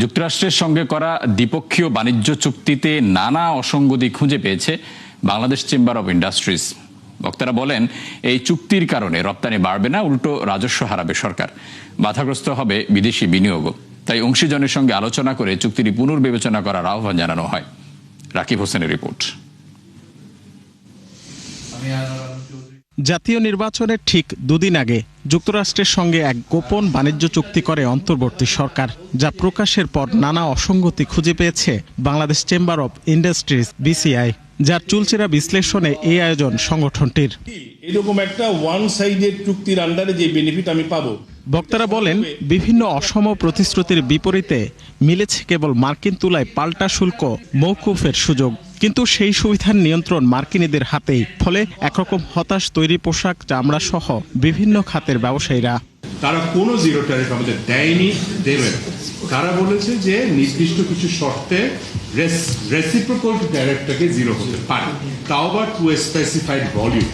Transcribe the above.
যুক্তরাষ্ট্রের সঙ্গে করা দ্বিপক্ষীয় বাণিজ্য চুক্তিতে নানা অসঙ্গতি খুঁজে পেয়েছে বাংলাদেশ চেম্বার অব ইন্ডাস্ট্রিজ। বক্তারা বলেন, এই চুক্তির কারণে রপ্তানি বাড়বে না, উল্টো রাজস্ব হারাবে সরকার, বাধাগ্রস্ত হবে বিদেশি বিনিয়োগও। তাই অংশীজনের সঙ্গে আলোচনা করে চুক্তিটি পুনর্বিবেচনা করার আহ্বান জানানো হয়। রাকিব হোসেনের রিপোর্ট। জাতীয় নির্বাচনের ঠিক দুদিন আগে যুক্তরাষ্ট্রের সঙ্গে এক গোপন বাণিজ্য চুক্তি করে অন্তর্বর্তী সরকার, যা প্রকাশের পর নানা অসঙ্গতি খুঁজে পেয়েছে Bangladesh chamber of industries BCI, যার চুলচেরা বিশ্লেষণে এই আয়োজন সংগঠনটির। এরকম একটা ওয়ান সাইডেড চুক্তির আন্ডারে যে বেনিফিট আমি পাবো। বক্তারা বলেন, বিভিন্ন অসম প্রতিশ্রুতির বিপরীতে মিলেছে কেবল মার্কিন তুলায় পাল্টা শুল্ক মওকুফের সুযোগ। কিন্তু সেই সুবিধার নিয়ন্ত্রণ মার্কিনীদের হাতেই, ফলে একরকম হতাশ তৈরি পোশাক, চামড়া সহ বিভিন্ন খাতের ব্যবসায়ীরা। তারা কোনো জিরো ট্যারিফ আমাদের দেয়নি, দেবে। তারা বলেছে যে নির্দিষ্ট কিছু শর্তে রেসিপ্রোকাল ট্যারিফটাকে জিরো হতে পারে, তাও আবার টু স্পেসিফাইড ভলিউম।